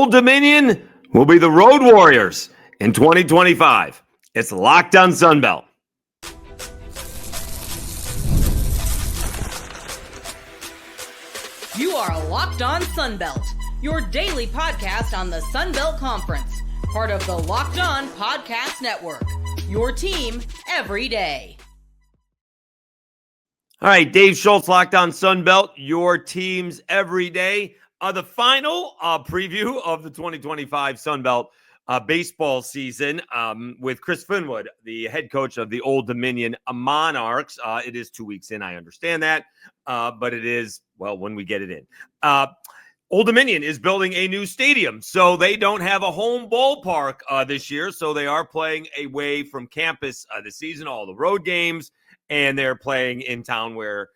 Old Dominion will be the Road Warriors in 2025. It's Locked On Sunbelt. You are Locked On Sunbelt, your daily podcast on the Sunbelt Conference, part of the Locked On Podcast Network, your team every day. All right, Dave Schultz, Locked On Sunbelt, your teams every day. The final preview of the 2025 Sunbelt baseball season with Chris Finwood, the head coach of the Old Dominion Monarchs. It is 2 weeks in, I understand that, but it is, well, when we get it in. Old Dominion is building a new stadium, so they don't have a home ballpark this year, so they are playing away from campus this season, all the road games, and they're playing in town where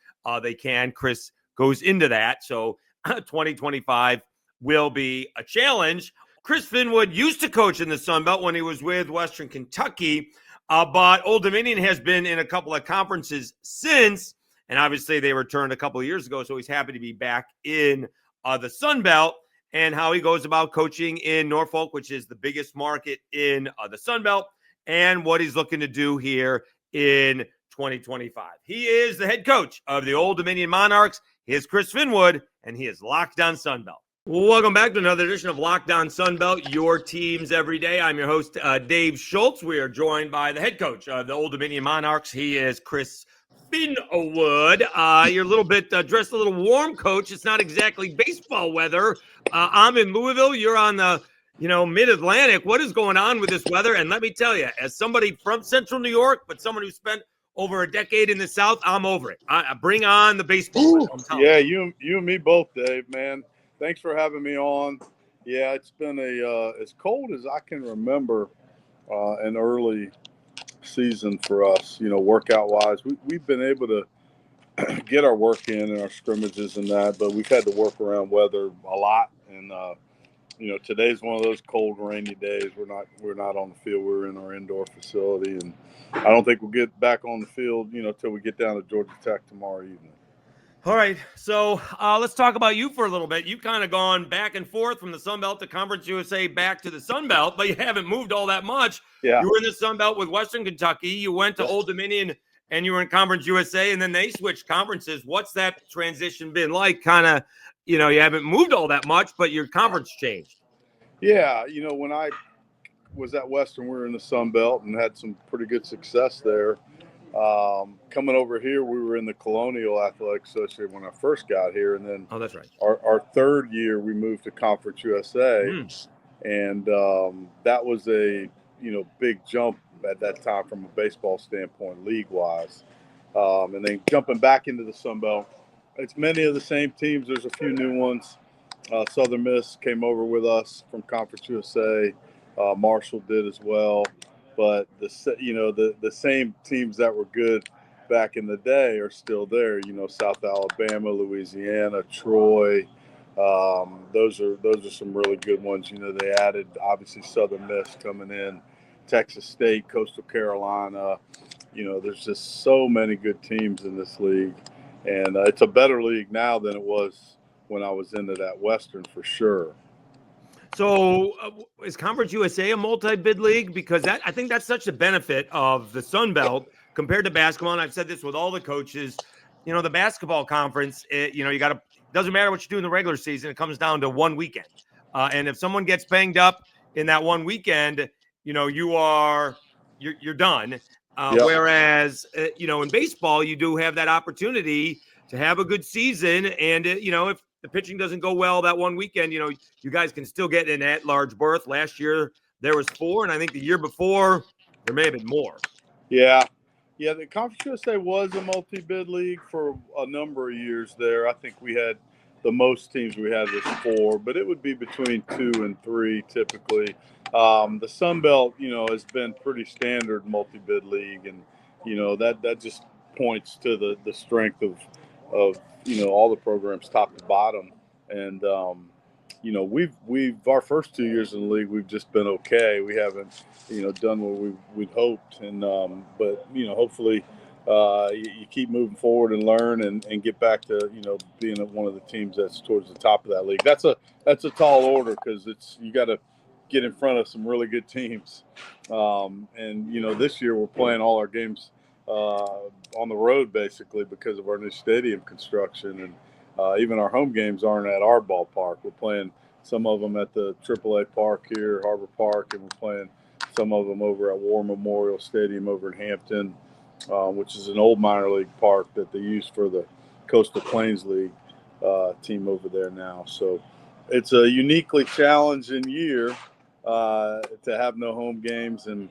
they can. Chris goes into that, so 2025 will be a challenge. Chris Finwood used to coach in the Sun Belt when he was with Western Kentucky, but Old Dominion has been in a couple of conferences since, and obviously they returned a couple of years ago, so he's happy to be back in the Sun Belt, and how he goes about coaching in Norfolk, which is the biggest market in the Sun Belt, and what he's looking to do here in 2025. He is the head coach of the Old Dominion Monarchs. He is Chris Finwood, and he is Locked On Sunbelt. Welcome back to another edition of Locked On Sunbelt, your teams every day. I'm your host, Dave Schultz. We are joined by the head coach of the Old Dominion Monarchs. He is Chris Finwood. You're a little bit dressed a little warm, Coach. It's not exactly baseball weather. I'm in Louisville. You're on the mid-Atlantic. What is going on with this weather? And let me tell you, as somebody from Central New York, but someone who spent over a decade in the South, I'm over it. I bring on the baseball. Yeah, you and me both, Dave, man. Thanks for having me on. Yeah, it's been as cold as I can remember an early season for us, workout-wise. We've been able to get our work in and our scrimmages and that, but we've had to work around weather a lot. And, today's one of those cold, rainy days. We're not on the field. We're in our indoor facility, and I don't think we'll get back on the field, till we get down to Georgia Tech tomorrow evening. All right, so let's talk about you for a little bit. You've kind of gone back and forth from the Sun Belt to Conference USA back to the Sun Belt, but you haven't moved all that much. Yeah. You were in the Sun Belt with Western Kentucky. You went to Old Dominion, and you were in Conference USA, and then they switched conferences. What's that transition been like? Kind of, you haven't moved all that much, but your conference changed. Yeah, when I was at Western, we were in the Sun Belt and had some pretty good success there. Coming over here, we were in the Colonial Athletic Association when I first got here, and then that's right. Our third year, we moved to Conference USA, and that was a big jump at that time from a baseball standpoint, league-wise. And then jumping back into the Sun Belt, it's many of the same teams. There's a few new ones. Southern Miss came over with us from Conference USA. Marshall did as well. But the same teams that were good back in the day are still there. South Alabama, Louisiana, Troy. Those are some really good ones. They added obviously Southern Miss coming in, Texas State, Coastal Carolina. There's just so many good teams in this league, and it's a better league now than it was when I was into that Western for sure. So is Conference USA a multi-bid league? Because I think that's such a benefit of the Sun Belt compared to basketball. And I've said this with all the coaches, the basketball conference, doesn't matter what you do in the regular season. It comes down to one weekend. And if someone gets banged up in that one weekend, you're done. Whereas, in baseball, you do have that opportunity to have a good season. And, if the pitching doesn't go well that one weekend, you guys can still get an at-large berth. Last year there was 4, and I think the year before there may have been more. Yeah, the Conference USA was a multi-bid league for a number of years there. I think we had the most teams we had was 4, but it would be between 2 and 3 typically. The Sun Belt, has been pretty standard multi-bid league, and that just points to the strength of all the programs top to bottom. And we've our first 2 years in the league, we've just been okay. We haven't done what we'd hoped, and but hopefully you keep moving forward and learn and get back to, being one of the teams that's towards the top of that league. That's a tall order because you got to get in front of some really good teams. And this year we're playing all our games on the road basically because of our new stadium construction, and even our home games aren't at our ballpark. We're playing some of them at the AAA park here, Harbor Park, and we're playing some of them over at War Memorial Stadium over in Hampton, which is an old minor league park that they use for the Coastal Plains League team over there now. So it's a uniquely challenging year to have no home games, and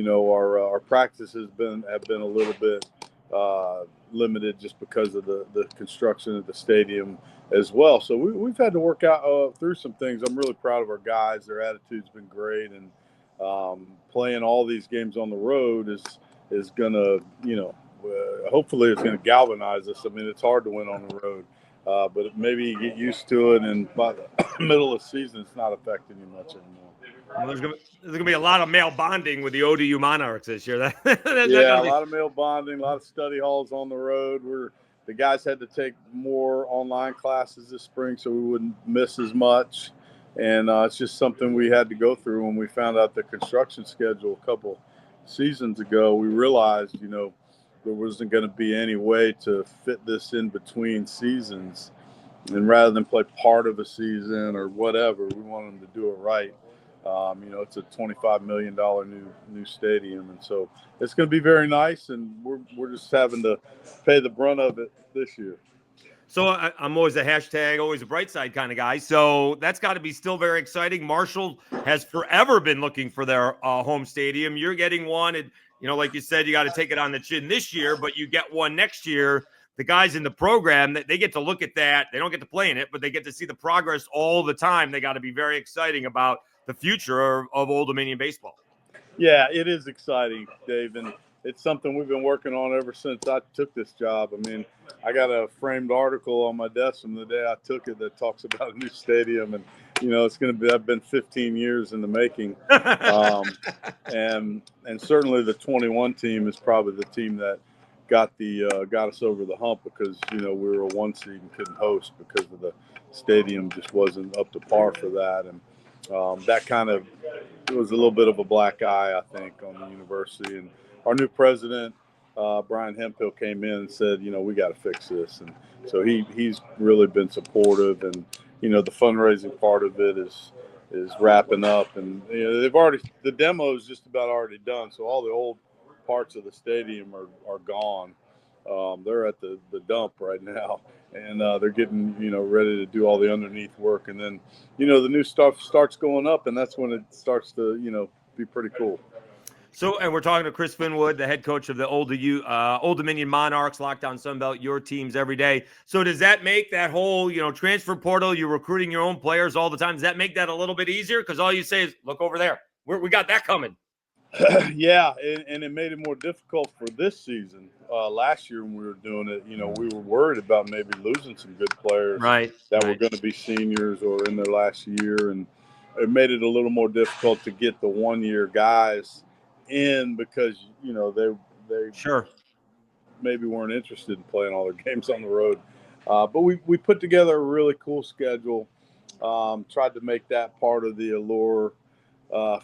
our practice have been a little bit limited just because of the construction of the stadium as well. So we've had to work out through some things. I'm really proud of our guys. Their attitude's been great, and playing all these games on the road is gonna, hopefully it's gonna galvanize us. I mean, it's hard to win on the road, but maybe you get used to it, and by the middle of the season, it's not affecting you much anymore. Well, there's gonna be a lot of male bonding with the ODU Monarchs this year. A lot of male bonding, a lot of study halls on the road. The guys had to take more online classes this spring, so we wouldn't miss as much. And it's just something we had to go through when we found out the construction schedule a couple seasons ago. We realized, there wasn't going to be any way to fit this in between seasons. And rather than play part of a season or whatever, we wanted them to do it right. It's a $25 million new stadium, and so it's going to be very nice, and we're just having to pay the brunt of it this year. So I'm always a hashtag, always a bright side kind of guy. So that's got to be still very exciting. Marshall has forever been looking for their home stadium. You're getting one, and like you said, you got to take it on the chin this year, but you get one next year. The guys in the program, they get to look at that. They don't get to play in it, but they get to see the progress all the time. They got to be very exciting about the future of Old Dominion baseball. Yeah, it is exciting, Dave, and it's something we've been working on ever since I took this job. I mean, I got a framed article on my desk from the day I took it that talks about a new stadium, and it's going to be. I've been 15 years in the making, and certainly the 21 team is probably the team that got us over the hump because we were a 1 seed and couldn't host because of the stadium just wasn't up to par for that, and that kind of was a little bit of a black eye, I think, on the university. And our new president, Brian Hemphill, came in and said, we got to fix this. And so he's really been supportive. And, the fundraising part of it is wrapping up. And, the demo is just about already done. So all the old parts of the stadium are gone. They're at the dump right now. And they're getting, ready to do all the underneath work. And then, the new stuff starts going up, and that's when it starts to, be pretty cool. So, and we're talking to Chris Finwood, the head coach of the Old Dominion Monarchs, Lockdown Sunbelt, your teams every day. So does that make that whole, transfer portal, you're recruiting your own players all the time, does that make that a little bit easier? Because all you say is, look over there. We got that coming. Yeah, and it made it more difficult for this season. Last year when we were doing it, we were worried about maybe losing some good players that were going to be seniors or in their last year, and it made it a little more difficult to get the 1-year guys in because they sure maybe weren't interested in playing all their games on the road. But we put together a really cool schedule. Tried to make that part of the allure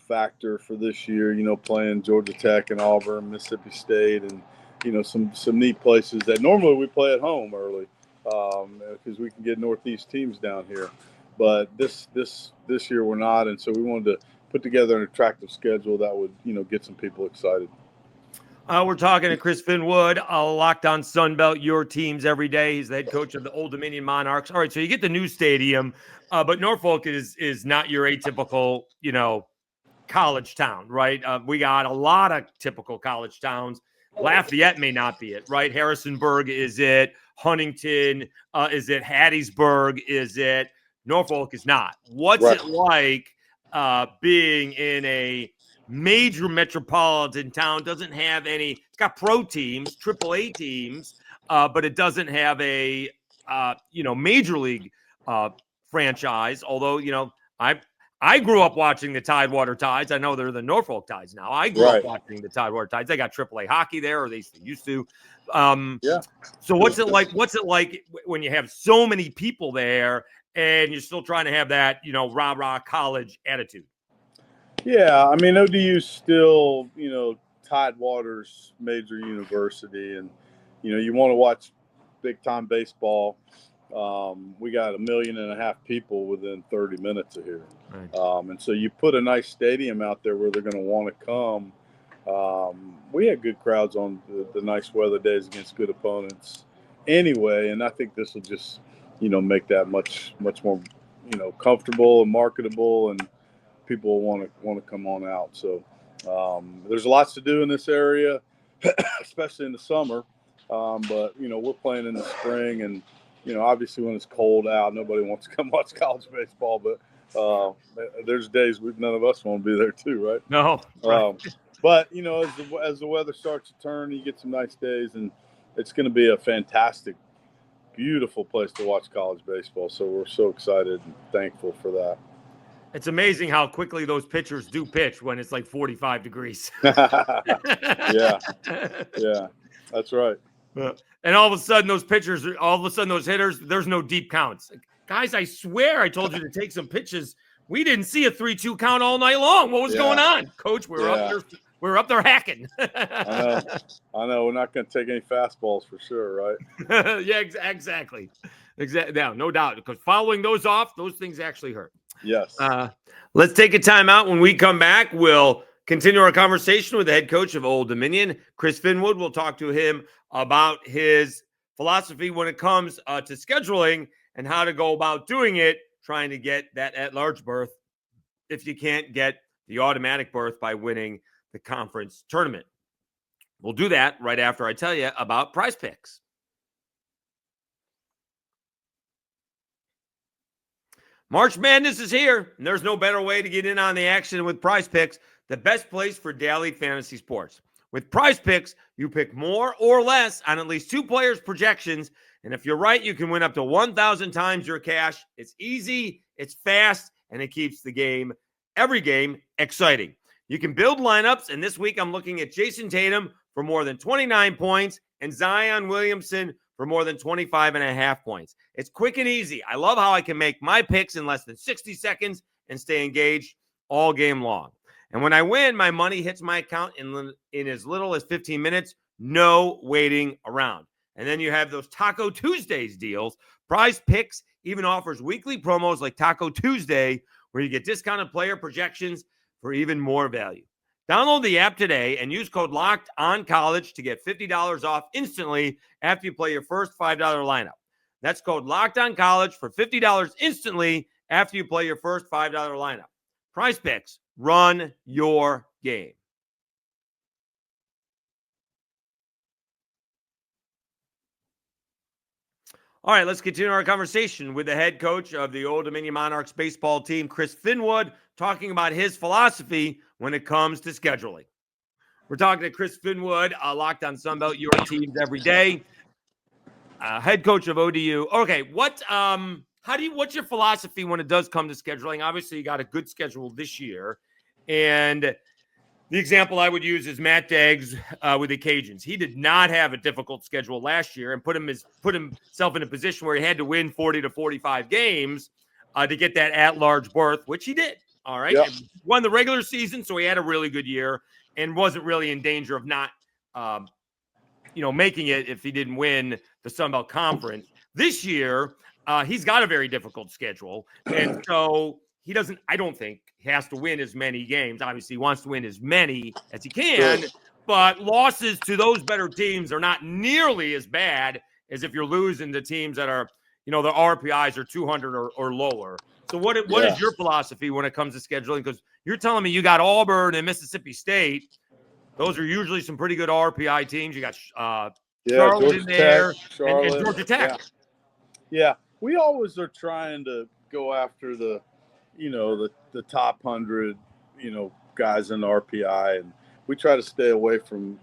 factor for this year, playing Georgia Tech and Auburn, Mississippi State, and some neat places that normally we play at home early because we can get Northeast teams down here. But this year we're not, and so we wanted to put together an attractive schedule that would get some people excited. We're talking to Chris Finwood, Locked On Sunbelt, your teams every day. He's the head coach of the Old Dominion Monarchs. All right, so you get the new stadium, but Norfolk is not your atypical, college town, right? We got a lot of typical college towns. Lafayette may not be it, right? Harrisonburg is it. Huntington is it. Hattiesburg is it. Norfolk is not. What's it like being in a major metropolitan town? Doesn't have any. It's got pro teams, AAA teams, but it doesn't have a major league franchise. Although I'm I grew up watching the Tidewater Tides. I know they're the Norfolk Tides now. I grew up watching the Tidewater Tides. They got AAA hockey there, or they used to. So what's it like? What's it like when you have so many people there and you're still trying to have that, rah-rah college attitude? Yeah, I mean, ODU's still, Tidewater's major university, and, you want to watch big-time baseball. We got 1.5 million people within 30 minutes of here. Right. And so you put a nice stadium out there where they're going to want to come. We had good crowds on the nice weather days against good opponents anyway, and I think this will just, make that much more, comfortable and marketable, and people will want to come on out. So there's lots to do in this area, especially in the summer. But we're playing in the spring, and obviously when it's cold out, nobody wants to come watch college baseball. But there's days none of us want to be there too, right? No. Right. But as the weather starts to turn, you get some nice days, and it's going to be a fantastic, beautiful place to watch college baseball. So we're so excited and thankful for that. It's amazing how quickly those pitchers do pitch when it's like 45 degrees. Yeah, that's right. And all of a sudden, those hitters, there's no deep counts. Guys, I swear I told you to take some pitches. We didn't see a 3-2 count all night long. What was going on? Coach, we're up there hacking. I know. We're not going to take any fastballs for sure, right? Yeah, exactly. No doubt. Because following those off, those things actually hurt. Yes. Let's take a timeout. When we come back, we'll continue our conversation with the head coach of Old Dominion, Chris Finwood. We'll talk to him about his philosophy when it comes to scheduling and how to go about doing it, trying to get that at-large berth if you can't get the automatic berth by winning the conference tournament. We'll do that right after I tell you about Prize Picks. March Madness is here, and there's no better way to get in on the action with Prize Picks, the best place for daily fantasy sports. With Prize Picks, you pick more or less on at least 2 players' projections, and if you're right, you can win up to 1,000 times your cash. It's easy, it's fast, and it keeps every game, exciting. You can build lineups, and this week I'm looking at Jason Tatum for more than 29 points and Zion Williamson for more than 25.5 points. It's quick and easy. I love how I can make my picks in less than 60 seconds and stay engaged all game long. And when I win, my money hits my account in as little as 15 minutes. No waiting around. And then you have those Taco Tuesdays deals. Prize Picks even offers weekly promos like Taco Tuesday, where you get discounted player projections for even more value. Download the app today and use code LOCKEDONCollege to get $50 off instantly after you play your first $5 lineup. That's code LOCKEDONCollege for $50 instantly after you play your first $5 lineup. Prize Picks, run your game. All right, let's continue our conversation with the head coach of the Old Dominion Monarchs baseball team, Chris Finwood, talking about his philosophy when it comes to scheduling. We're talking to Chris Finwood, Locked on Sunbelt, your teams every day, head coach of ODU. Okay, what's your philosophy when it does come to scheduling? Obviously, you got a good schedule this year, and the example I would use is Matt Deggs with the Cajuns. He did not have a difficult schedule last year and put himself in a position where he had to win 40 to 45 games to get that at-large berth, which he did. All right. Yep. Won the regular season, so he had a really good year and wasn't really in danger of not, making it if he didn't win the Sun Belt Conference. This year, he's got a very difficult schedule, and so he doesn't, I don't think, he has to win as many games. Obviously, he wants to win as many as he can, but losses to those better teams are not nearly as bad as if you're losing to teams that are, the RPIs are 200 or lower. So what is your philosophy when it comes to scheduling? Because you're telling me you got Auburn and Mississippi State. Those are usually some pretty good RPI teams. You got Charlotte in there and Georgia Tech. Yeah, we always are trying to go after the top 100, guys in RPI, and we try to stay away from,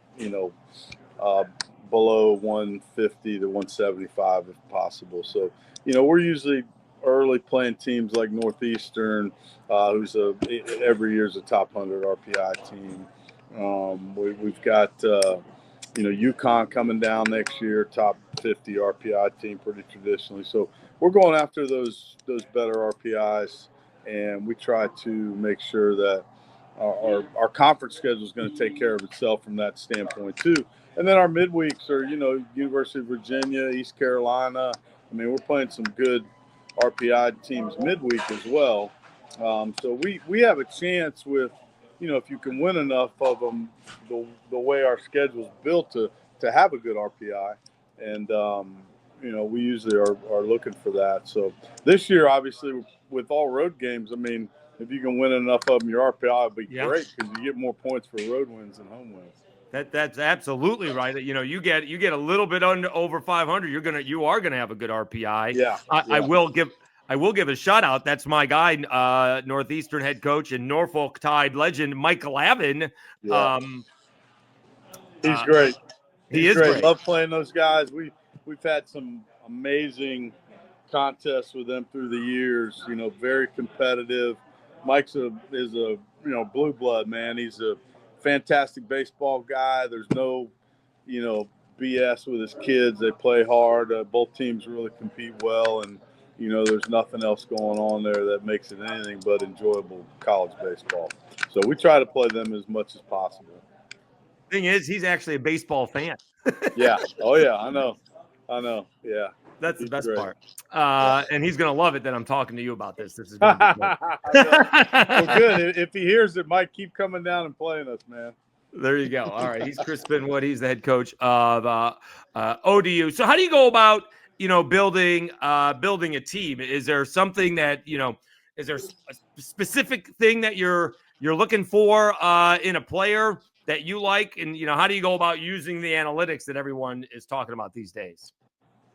below 150 to 175 if possible. So, we're usually early playing teams like Northeastern, who's every year's a top 100 RPI team. We've got UConn coming down next year, top 50 RPI team, pretty traditionally. So we're going after those better RPIs, and we try to make sure that our conference schedule is going to take care of itself from that standpoint too. And then our midweeks are, University of Virginia, East Carolina. I mean, we're playing some good RPI teams midweek as well. So we have a chance with, if you can win enough of them, the way our schedule is built to have a good RPI. And, we usually are looking for that. So this year, obviously, with all road games, I mean, if you can win enough of them, your RPI would be great because you get more points for road wins than home wins. That's absolutely right. You get a little bit over 500. You are gonna have a good RPI. Yeah. I will give a shout out. That's my guy, Northeastern head coach and Norfolk Tide legend, Mike Lavin. Yeah. He's great. He is great. Love playing those guys. We've had some amazing contests with them through the years. Very competitive. Mike's is a blue blood, man. He's a fantastic baseball guy. There's no, BS with his kids. They play hard. Both teams really compete well, and there's nothing else going on there that makes it anything but enjoyable college baseball. So we try to play them as much as possible. Thing is, he's actually a baseball fan. Yeah. Oh yeah. I know. Yeah. That's the best part. And he's going to love it that I'm talking to you about this. This is going to be cool. Well, good. If he hears it, Mike, keep coming down and playing us, man. There you go. All right. He's Chris Finwood. He's the head coach of ODU. So how do you go about, building a team? Is there something that, is there a specific thing that you're looking for in a player that you like? And, how do you go about using the analytics that everyone is talking about these days?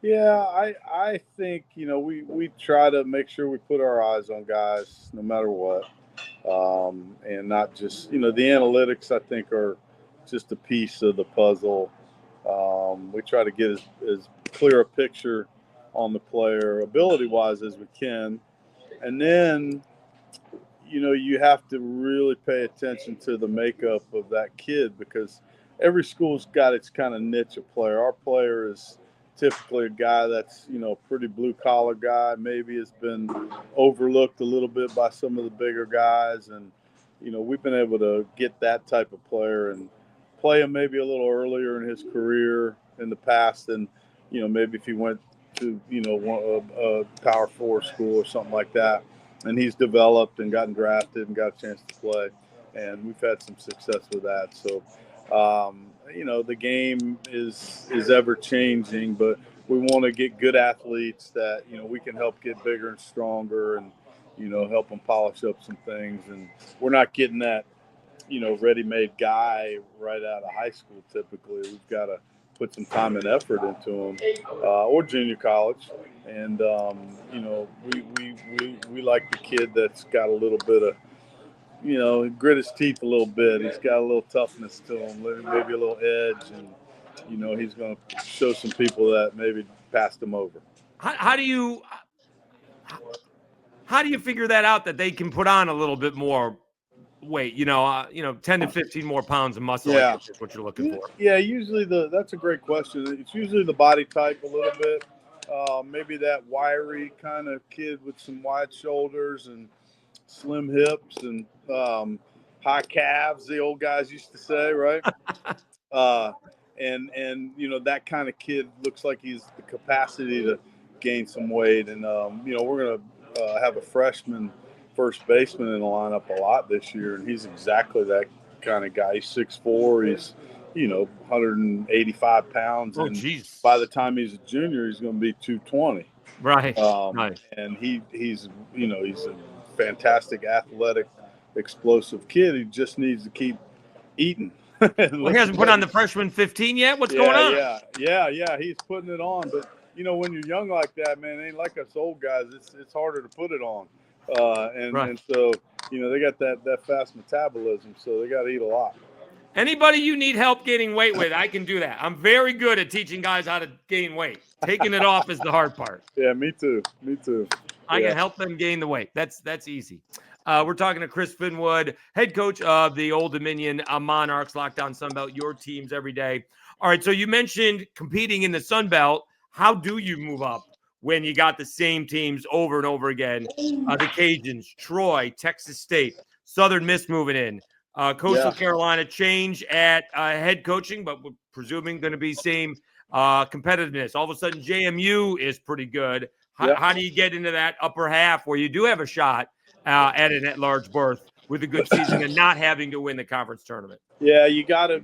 Yeah, I think, we try to make sure we put our eyes on guys no matter what. And not just, the analytics, I think, are just a piece of the puzzle. We try to get as clear a picture on the player ability-wise as we can. And then, you have to really pay attention to the makeup of that kid because every school's got its kind of niche of player. Our player is typically a guy that's, pretty blue-collar guy, maybe has been overlooked a little bit by some of the bigger guys. And, we've been able to get that type of player and play him maybe a little earlier in his career in the past than, maybe if he went to, a Power 4 school or something like that. And he's developed and gotten drafted and got a chance to play. And we've had some success with that. So, the game is ever changing, but we want to get good athletes that, we can help get bigger and stronger and, help them polish up some things. And we're not getting that, ready-made guy right out of high school typically. We've got to put some time and effort into them or junior college. And, we like the kid that's got a little bit of, grit his teeth a little bit. He's got a little toughness to him, maybe a little edge, and he's going to show some people that maybe passed him over. How do you figure that out that they can put on a little bit more weight? 10 to 15 more pounds of muscle. Yeah, is what you're looking for. Yeah, usually that's a great question. It's usually the body type a little bit. Maybe that wiry kind of kid with some wide shoulders and slim hips and high calves, the old guys used to say, right? And that kind of kid looks like he's the capacity to gain some weight. And, we're going to have a freshman first baseman in the lineup a lot this year, and he's exactly that kind of guy. He's 6'4", he's 185 pounds. And by the time he's a junior, he's going to be 220. Right. And he's a fantastic, athletic, explosive kid. He just needs to keep eating. He hasn't put on the freshman 15 yet? What's going on? Yeah. He's putting it on. But, when you're young like that, man, it ain't like us old guys. It's harder to put it on. And so, they got that fast metabolism, so they got to eat a lot. Anybody you need help gaining weight with, I can do that. I'm very good at teaching guys how to gain weight. Taking it off is the hard part. Yeah, me too. I can help them gain the weight. That's easy. We're talking to Chris Finwood, head coach of the Old Dominion Monarchs, Lockdown Sunbelt, your teams every day. All right, so you mentioned competing in the Sunbelt. How do you move up when you got the same teams over and over again? The Cajuns, Troy, Texas State, Southern Miss moving in. Coastal Carolina change at head coaching, but we're presuming going to be same competitiveness. All of a sudden, JMU is pretty good. How do you get into that upper half where you do have a shot at an at-large berth with a good season and not having to win the conference tournament? Yeah, you gotta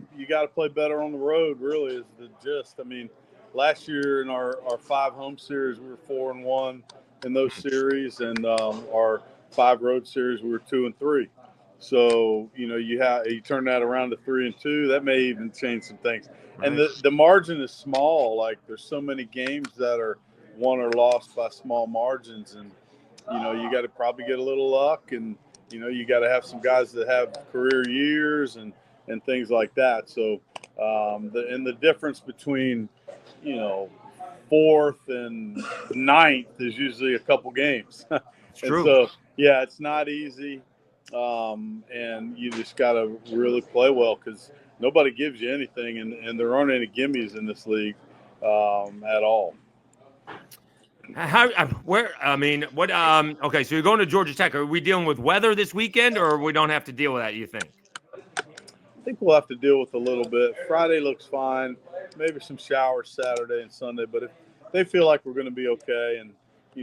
play better on the road. Really, is the gist. I mean, last year in our 5 home series, we were 4-1 in those series, and our 5 road series, we were 2-3. So you turn that around to 3-2. That may even change some things. Right. And the margin is small. Like there's so many games that are won or lost by small margins, and you got to probably get a little luck, and you got to have some guys that have career years and things like that. So the difference between 4th and 9th is usually a couple games. And so it's not easy, and you just got to really play well because nobody gives you anything, and there aren't any gimmies in this league at all. Okay, so you're going to Georgia Tech. Are we dealing with weather this weekend, or we don't have to deal with that, you think? I think we'll have to deal with a little bit. Friday looks fine. Maybe some showers Saturday and Sunday, but if they feel like we're going to be okay, and they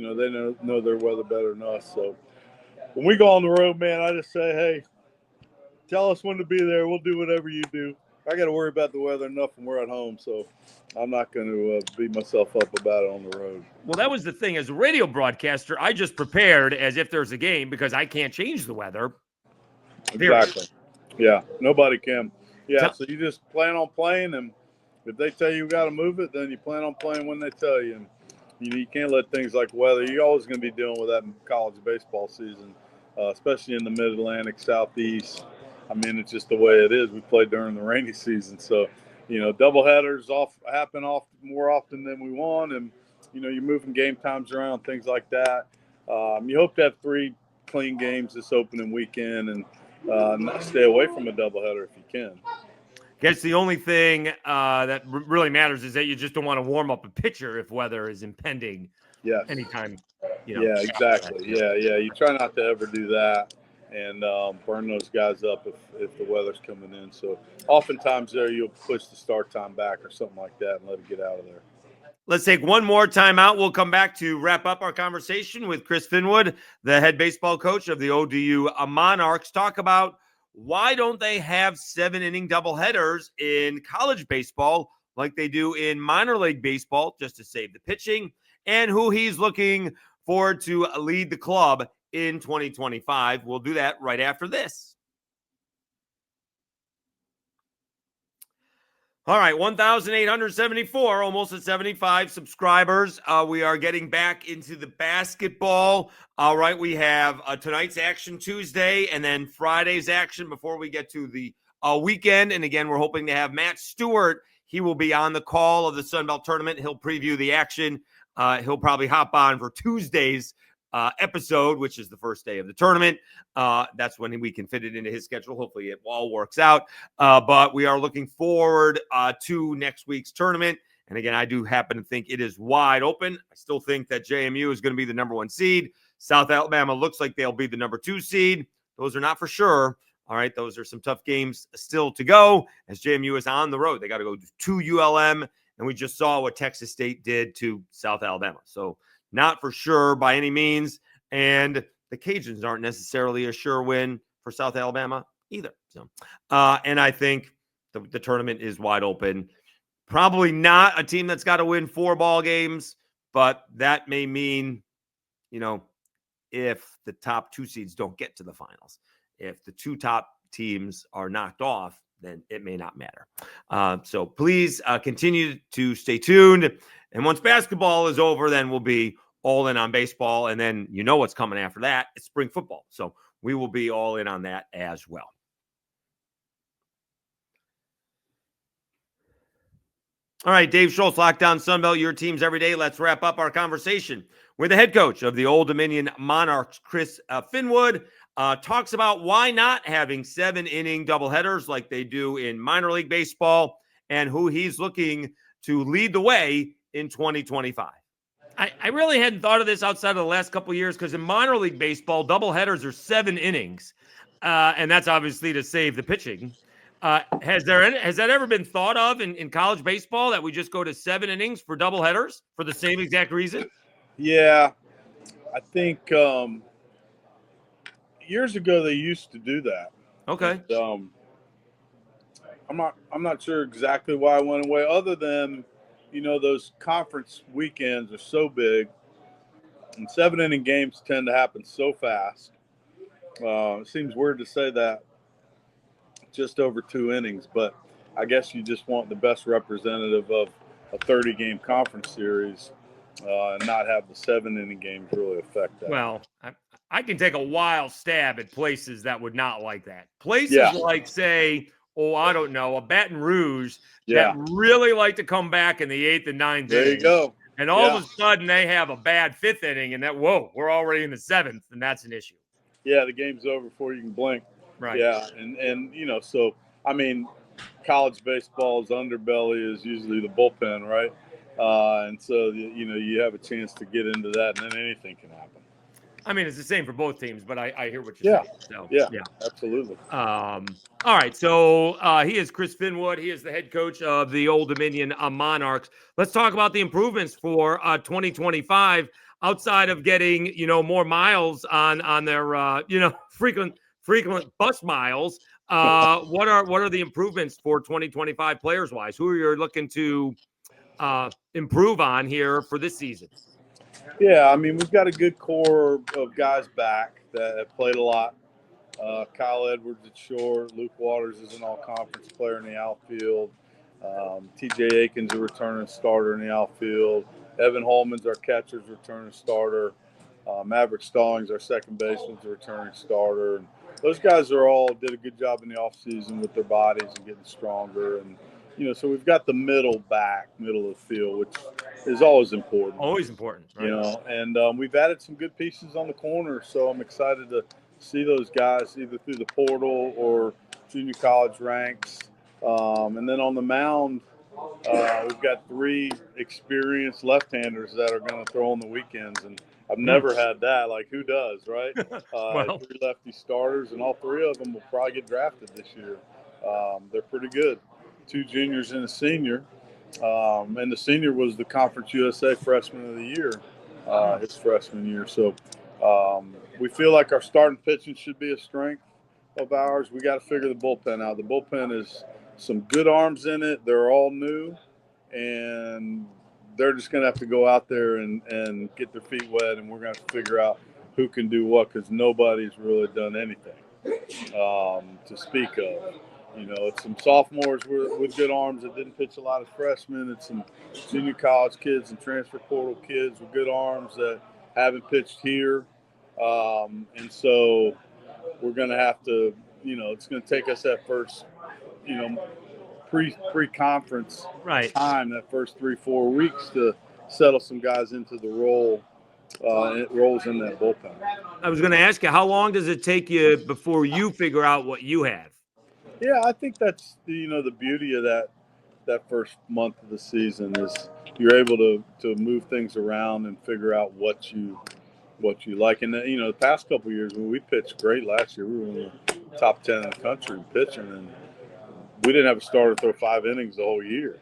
know their weather better than us. So when we go on the road, man, I just say, hey, tell us when to be there. We'll do whatever you do. I got to worry about the weather enough when we're at home, so I'm not going to beat myself up about it on the road. Well, that was the thing. As a radio broadcaster, I just prepared as if there's a game because I can't change the weather. Exactly. Yeah, nobody can. Yeah, so you just plan on playing, and if they tell you got to move it, then you plan on playing when they tell you. And you can't let things like weather. You're always going to be dealing with that in college baseball season, especially in the Mid-Atlantic, Southeast. I mean, it's just the way it is. We play during the rainy season, so doubleheaders happen more often than we want, and you're moving game times around, things like that. You hope to have 3 clean games this opening weekend, and stay away from a doubleheader if you can. I guess the only thing that really matters is that you just don't want to warm up a pitcher if weather is impending. Yes. Anytime. Yeah, exactly. Yeah. You try not to ever do that and burn those guys up if the weather's coming in. So oftentimes you'll push the start time back or something like that and let it get out of there. Let's take one more time out. We'll come back to wrap up our conversation with Chris Finwood, the head baseball coach of the ODU Monarchs. Talk about why don't they have 7-inning doubleheaders in college baseball like they do in minor league baseball just to save the pitching, and who he's looking forward to lead the club in 2025. We'll do that right after this. All right, 1,874, almost at 75 subscribers. We are getting back into the basketball. All right, we have tonight's action Tuesday and then Friday's action before we get to the weekend. And again, we're hoping to have Matt Stewart. He will be on the call of the Sun Belt Tournament. He'll preview the action. He'll probably hop on for Tuesday's episode, which is the first day of the tournament. That's when we can fit it into his schedule. Hopefully it all works out. But we are looking forward to next week's tournament. And again, I do happen to think it is wide open. I still think that JMU is going to be the number 1 seed. South Alabama looks like they'll be the number 2 seed. Those are not for sure. All right, those are some tough games still to go as JMU is on the road. They got to go to ULM, and we just saw what Texas State did to South Alabama. So not for sure by any means. And the Cajuns aren't necessarily a sure win for South Alabama either. So, and I think the tournament is wide open. Probably not a team that's got to win 4 ball games, but that may mean, if the top 2 seeds don't get to the finals, if the 2 top teams are knocked off, then it may not matter. So please continue to stay tuned. And once basketball is over, then we'll be all in on baseball. And then what's coming after that. It's spring football. So we will be all in on that as well. All right, Dave Schultz, Lockdown Sunbelt, your teams every day. Let's wrap up our conversation where the head coach of the Old Dominion Monarchs, Chris Finwood, talks about why not having 7-inning doubleheaders like they do in minor league baseball and who he's looking to lead the way in 2025. I really hadn't thought of this outside of the last couple of years because in minor league baseball, doubleheaders are 7 innings, and that's obviously to save the pitching. Has that ever been thought of in college baseball that we just go to 7 innings for doubleheaders for the same exact reason? Yeah, I think years ago they used to do that. Okay. And, I'm not sure exactly why it went away, other than those conference weekends are so big, and 7-inning games tend to happen so fast. It seems weird to say that just over 2 innings, but I guess you just want the best representative of a 30-game conference series and not have the 7-inning games really affect that. Well, I can take a wild stab at places that would not like that. Places like, say, I don't know, a Baton Rouge that really like to come back in the 8th and 9th There inning. you go. And all of a sudden they have a bad 5th inning and we're already in the 7th, and that's an issue. Yeah, the game's over before you can blink. Right. Yeah, and so I mean, college baseball's underbelly is usually the bullpen, right? And so you have a chance to get into that, and then anything can happen. I mean, it's the same for both teams, but I hear what you're saying. So, yeah, absolutely. All right, so he is Chris Finwood. He is the head coach of the Old Dominion Monarchs. Let's talk about the improvements for 2025 outside of getting more miles on their frequent bus miles. What are the improvements for 2025 players wise? Who are you looking to improve on here for this season? Yeah, I mean, we've got a good core of guys back that have played a lot. Kyle Edwards at short. Luke Waters is an all-conference player in the outfield. T.J. Aikens, a returning starter in the outfield. Evan Holman's our catcher's returning starter. Maverick Stallings, our second baseman's a returning starter. And those guys did a good job in the offseason with their bodies and getting stronger. And so we've got the middle of the field, which is always important. Always important, right? And we've added some good pieces on the corner, so I'm excited to see those guys either through the portal or junior college ranks. And then on the mound, we've got 3 experienced left-handers that are going to throw on the weekends, and I've never had that. Like, who does, right? 3 lefty starters, and all 3 of them will probably get drafted this year. They're pretty good. 2 juniors and a senior. And the senior was the Conference USA Freshman of the Year, his freshman year. So we feel like our starting pitching should be a strength of ours. We got to figure the bullpen out. The bullpen is some good arms in it. They're all new, and they're just going to have to go out there and get their feet wet, and we're going to have to figure out who can do what, because nobody's really done anything to speak of. It's some sophomores with good arms that didn't pitch a lot as freshmen. It's some junior college kids and transfer portal kids with good arms that haven't pitched here. And so we're going to have to, it's going to take us that first, pre-conference time, that first 3-4 weeks to settle some guys into the role. It rolls in that bullpen. I was going to ask you, how long does it take you before you figure out what you have? Yeah, I think that's the beauty of that first month of the season is you're able to move things around and figure out what you like. And the past couple of years when we pitched great last year, we were in the top 10 in the country in pitching, and we didn't have a starter throw 5 innings the whole year.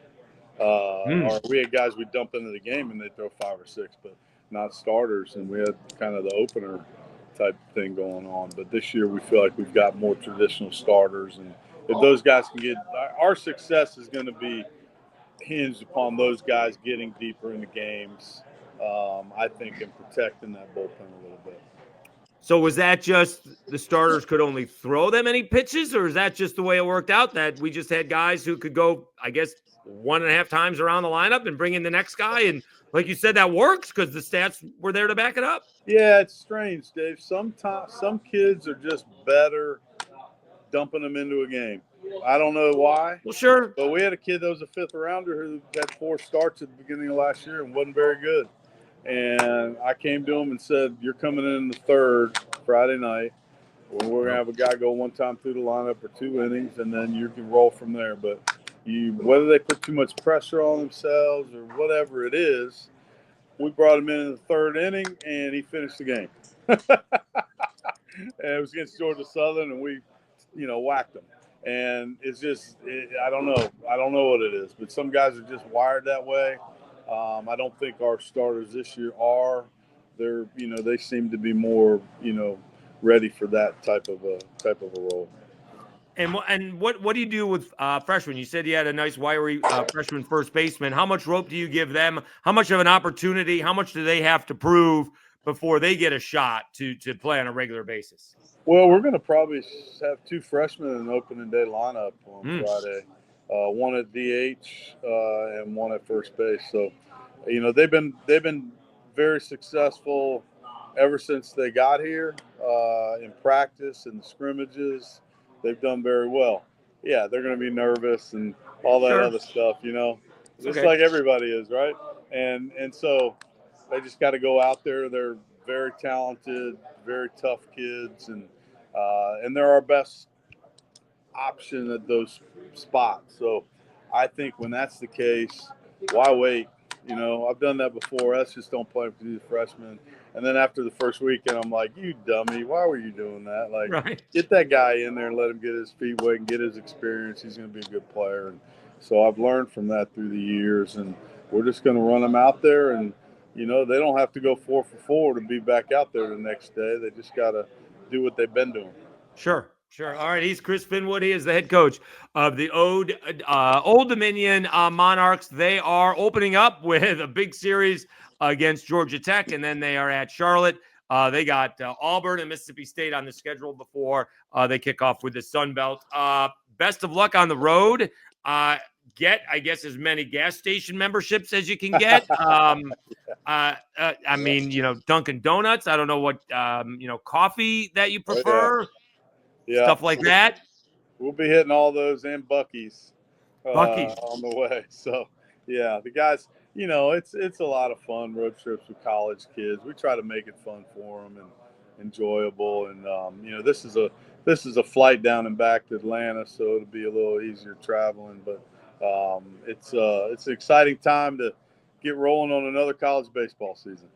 Or we had guys we'd dump into the game and they'd throw 5 or 6, but not starters. And we had kind of the opener type thing going on. But this year we feel like we've got more traditional starters, and if those guys can get – our success is going to be hinged upon those guys getting deeper in the games, I think, and protecting that bullpen a little bit. So was that just the starters could only throw that many pitches, or is that just the way it worked out that we just had guys who could go, I guess, 1.5 times around the lineup and bring in the next guy? And like you said, that works because the stats were there to back it up. Yeah, it's strange, Dave. Sometimes some kids are just better dumping them into a game. I don't know why. Well, sure. But we had a kid that was a 5th rounder who had 4 starts at the beginning of last year and wasn't very good. And I came to him and said, "You're coming in the third Friday night. We're going to have a guy go one time through the lineup for 2 innings, and then you can roll from there. But whether they put too much pressure on themselves or whatever it is, we brought him in the third inning, and he finished the game. And it was against Georgia Southern, and we, whacked them. And it's just, I don't know. I don't know what it is. But some guys are just wired that way. I don't think our starters this year are. They seem to be more, ready for that type of a role. And what do you do with freshmen? You said you had a nice wiry freshman first baseman. How much rope do you give them? How much of an opportunity? How much do they have to prove before they get a shot to play on a regular basis? Well, we're going to probably have 2 freshmen in the opening day lineup on Friday. One at DH and one at first base. So, they've been very successful ever since they got here in practice and scrimmages. They've done very well. Yeah, they're going to be nervous and all that other stuff, just like everybody is, right? And so they just got to go out there. They're very talented, very tough kids, and they're our best option at those spots. So I think when that's the case, why wait? I've done that before. Let's just don't play for these freshmen. And then after the first weekend, I'm like, you dummy, why were you doing that? Like, Get that guy in there and let him get his feet wet and get his experience. He's going to be a good player. And so I've learned from that through the years. And we're just going to run them out there. And, they don't have to go 4 for 4 to be back out there the next day. They just got to do what they've been doing. Sure. All right. He's Chris Finwood. He is the head coach of the Old Dominion Monarchs. They are opening up with a big series against Georgia Tech, and then they are at Charlotte. They got Auburn and Mississippi State on the schedule before they kick off with the Sun Belt. Best of luck on the road. Get, I guess, as many gas station memberships as you can get. I mean, Dunkin' Donuts. I don't know what, coffee that you prefer. Yeah. Stuff like that. We'll be hitting all those and Buc-ee's on the way. So, yeah, the guys, it's a lot of fun road trips with college kids. We try to make it fun for them and enjoyable. And this is a flight down and back to Atlanta, so it'll be a little easier traveling. But it's an exciting time to get rolling on another college baseball season.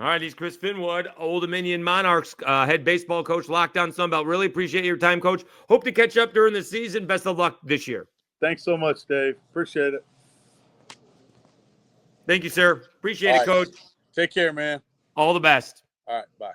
All right, he's Chris Finwood, Old Dominion Monarchs head baseball coach, Lockdown Sunbelt. Really appreciate your time, Coach. Hope to catch up during the season. Best of luck this year. Thanks so much, Dave. Appreciate it. Thank you, sir. Appreciate it, Coach. Take care, man. All the best. All right, bye.